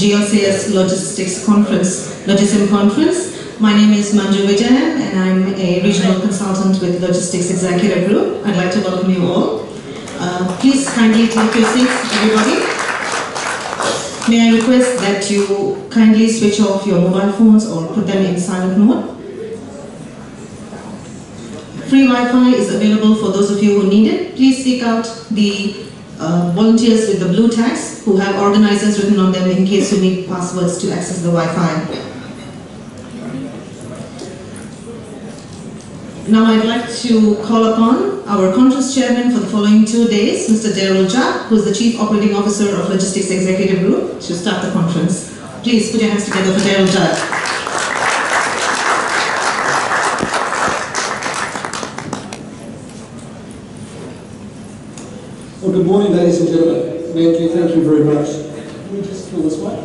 GLCS LogiSYM Conference. My name is Manju Vijayan and I'm a regional consultant with Logistics Executive Group. I'd like to welcome you all. Please kindly take your seats, everybody. May I request that you kindly switch off your mobile phones or put them in silent mode. Free Wi-Fi is available for those of you who need it. Please seek out the volunteers with the blue tags who have organizers written on them in case you need passwords to access the Wi-Fi. Now I'd like to call upon our conference chairman for the following 2 days, Mr. Daryl Jack, who is the Chief Operating Officer of Logistics Executive Group, to start the conference. Please put your hands together for Daryl Jack. Well, good morning, ladies and gentlemen. Manju, thank you very much. Can we just fill this way?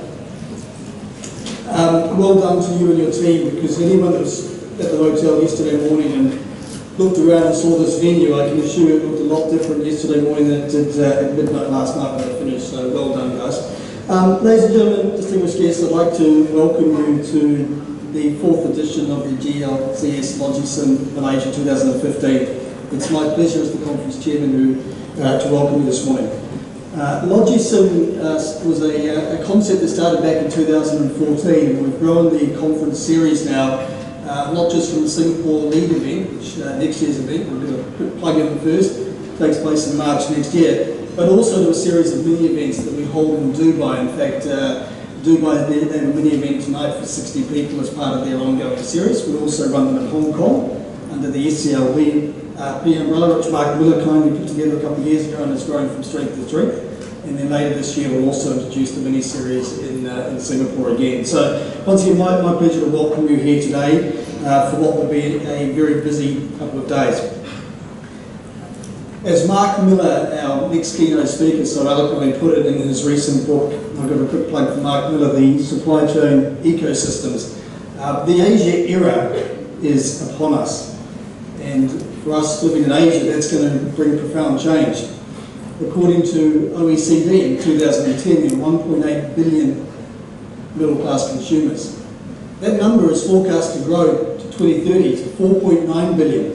Well done to you and your team, because anyone that was at the hotel yesterday morning and looked around and saw this venue, I can assure you it looked a lot different yesterday morning than it did at midnight last night when I finished, so well done, guys. Ladies and gentlemen, distinguished guests, I'd like to welcome you to the 4th edition of the GLCS LogiSYM Malaysia 2015. It's my pleasure as the conference chairman to welcome you this morning. LogiSYM was a concept that started back in 2014, and we've grown the conference series now, not just from the Singapore lead event, which next year's event, we'll do a quick plug in first, takes place in March next year, but also to a series of mini events that we hold in Dubai. In fact, Dubai has a mini event tonight for 60 people as part of their ongoing series. We also run them in Hong Kong under the SCLB umbrella, which Mark Miller kindly put together a couple of years ago and has grown from strength to strength. And then later this year we'll also introduce the mini-series in Singapore again. So once again, my pleasure to welcome you here today for what will be a very busy couple of days. As Mark Miller, our next keynote speaker, so eloquently put it in his recent book, I've got a quick plug for Mark Miller, the Supply Chain Ecosystems. The Asia era is upon us. And for us living in Asia, that's going to bring profound change. According to OECD in 2010, there were 1.8 billion middle-class consumers. That number is forecast to grow to 2030 to 4.9 billion.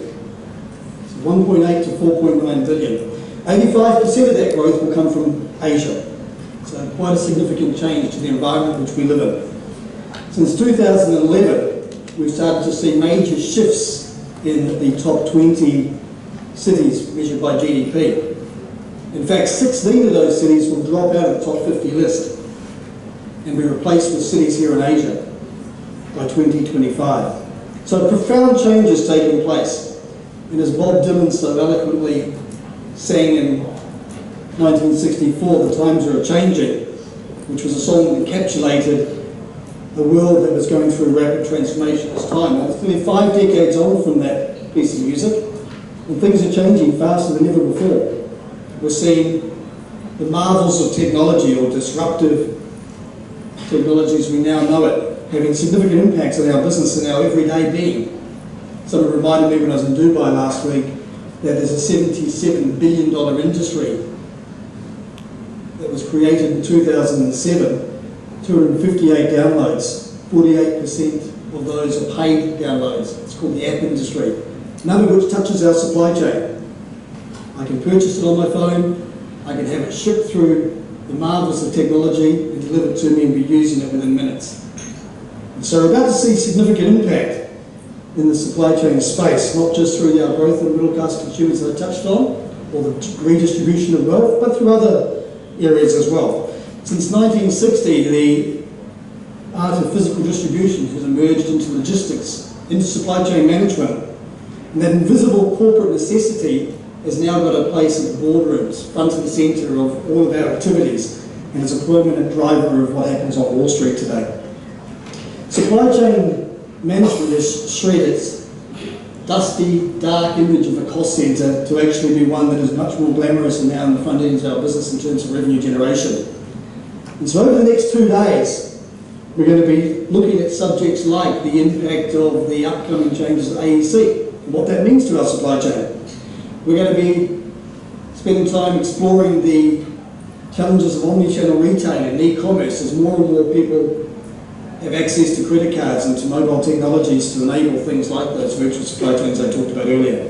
So 1.8 to 4.9 billion. 85% of that growth will come from Asia. So quite a significant change to the environment which we live in. Since 2011, we've started to see major shifts in the top 20 cities measured by GDP. In fact, 16 of those cities will drop out of the top 50 list and be replaced with cities here in Asia by 2025. So profound change is taking place. And as Bob Dylan so eloquently sang in 1964, "The Times Are A-Changing," which was a song that encapsulated a world that was going through rapid transformation at this time. Now, it's nearly 5 decades on from that piece of music, and things are changing faster than ever before. We're seeing the marvels of technology, or disruptive technologies we now know it, having significant impacts on our business and our everyday being. Someone reminded me when I was in Dubai last week that there's a $77 billion industry that was created in 2007, 258 downloads, 48% of those are paid downloads. It's called the app industry, none of which touches our supply chain. I can purchase it on my phone, I can have it shipped through the marvels of technology and delivered to me and be using it within minutes. And so we're about to see significant impact in the supply chain space, not just through our growth in middle class consumers that I touched on, or the redistribution of wealth, but through other areas as well. Since 1960, the art of physical distribution has emerged into logistics, into supply chain management, and that invisible corporate necessity has now got a place in the boardrooms, front and centre of all of our activities, and is a permanent driver of what happens on Wall Street today. Supply chain management has shredded its dusty, dark image of a cost centre to actually be one that is much more glamorous and now in the front end of our business in terms of revenue generation. And so over the next 2 days, we're going to be looking at subjects like the impact of the upcoming changes at AEC and what that means to our supply chain. We're going to be spending time exploring the challenges of omni-channel retailing and e-commerce as more and more people have access to credit cards and to mobile technologies to enable things like those virtual supply chains I talked about earlier.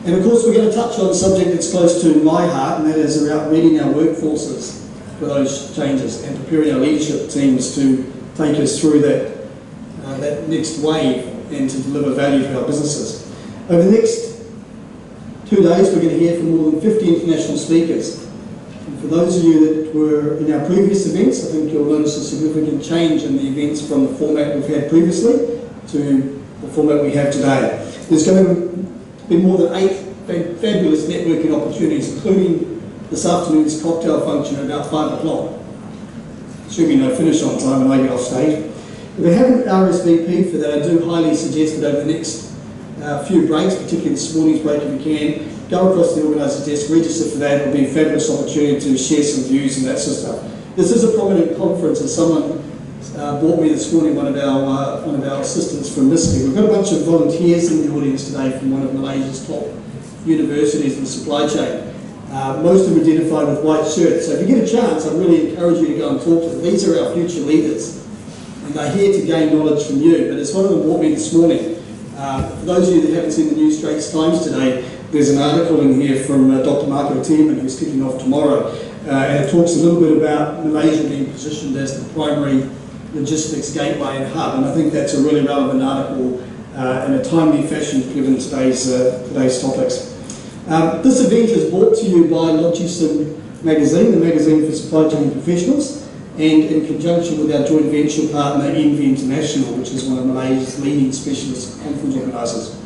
And of course we're going to touch on a subject that's close to my heart, and that is around readying our workforces for those changes and preparing our leadership teams to take us through that next wave and to deliver value for our businesses. Over the next 2 days we're going to hear from more than 50 international speakers. And for those of you that were in our previous events, I think you'll notice a significant change in the events from the format we've had previously to the format we have today. There's going to be more than 8 fabulous networking opportunities, including this afternoon's cocktail function at about 5 o'clock. Assuming no finish on time and I get off stage. If you haven't RSVP'd for that, I do highly suggest that over the next few breaks, particularly this morning's break if you can, go across the organiser's desk, register for that. It'll be a fabulous opportunity to share some views and that sort of stuff. This is a prominent conference, as someone brought me this morning, one of our assistants from MISCI. We've got a bunch of volunteers in the audience today from one of Malaysia's top universities in the supply chain. Most of them identified with white shirts. So if you get a chance, I'd really encourage you to go and talk to them. These are our future leaders, and they're here to gain knowledge from you. But as one of them brought me this morning, for those of you that haven't seen the New Straits Times today, there's an article in here from Dr. Marco Tiemann, who's kicking off tomorrow, and it talks a little bit about Malaysia being positioned as the primary logistics gateway and hub, and I think that's a really relevant article in a timely fashion given today's topics. This event is brought to you by LogiSYM Magazine, the magazine for supply chain professionals, and in conjunction with our joint venture partner Envy International, which is one of Malaysia's leading specialist conference organisers.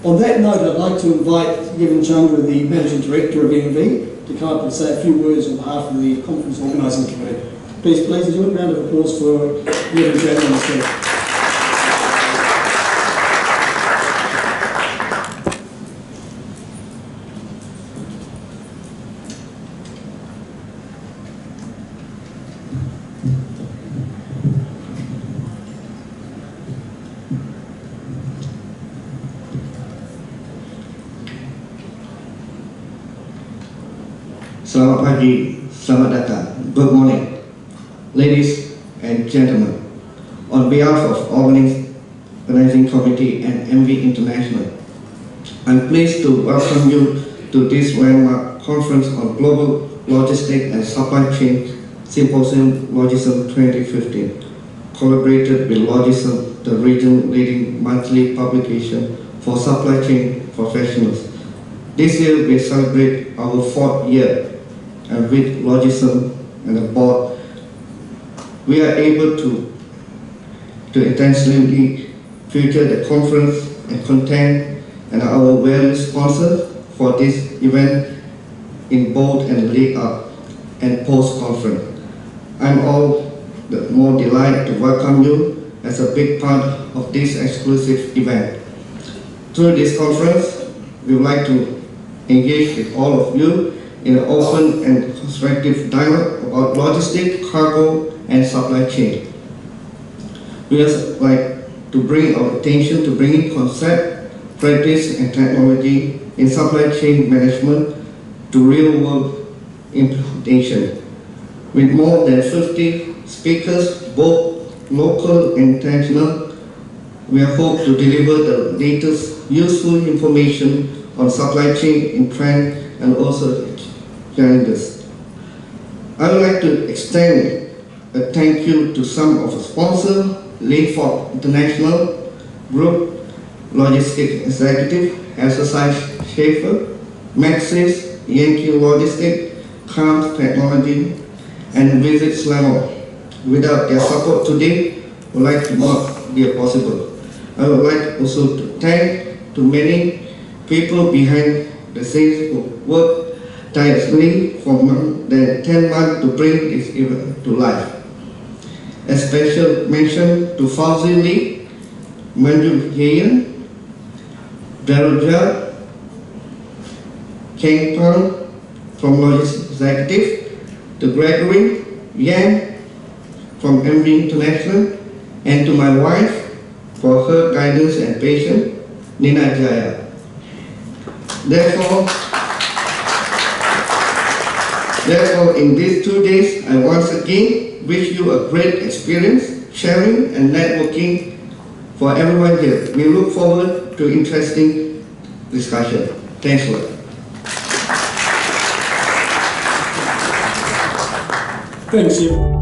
On that note, I'd like to invite Yevan Chandra, the Managing Director of Envy, to come up and say a few words on behalf of the conference organising committee. Please, ladies and gentlemen, a round of applause for Yevan Chandra. Selamat pagi, selamat datang. Good morning, ladies and gentlemen. On behalf of organizing committee and MV International, I'm pleased to welcome you to this landmark conference on global logistics and supply chain symposium LogiSYM 2015, collaborated with LogiSYM, the region leading monthly publication for supply chain professionals. This year we celebrate our 4th year. And with LogiSYM and the board, we are able to intentionally feature the conference and content and our various sponsors for this event in both and lead up and post conference. I'm all the more delighted to welcome you as a big part of this exclusive event. Through this conference, we would like to engage with all of you in an open and constructive dialogue about logistics, cargo, and supply chain. We would like to bring our attention to bringing concept, practice, and technology in supply chain management to real-world implementation. With more than 50 speakers, both local and international, we hope to deliver the latest useful information on supply chain in trend and also challenges. I would like to extend a thank you to some of the sponsors, Linford International Group, Logistics Executive, Exercise Schaefer, Maxis, Yankee Logistics, Calm Technology, and Visit Slammer. Without their support today, would like to not be possible. I would like also to thank to many people behind the scenes who work tirelessly for more than 10 months to bring this event to life. A special mention to Fauzi Lee, Manju Heyan, Daruja, Keng Pang from Logistics Executive, to Gregory Yang from MV International, and to my wife for her guidance and patience, Nina Jaya. Therefore, Therefore, in these 2 days, I once again wish you a great experience, sharing and networking for everyone here. We look forward to interesting discussion. Thanks a lot. Thanks, you.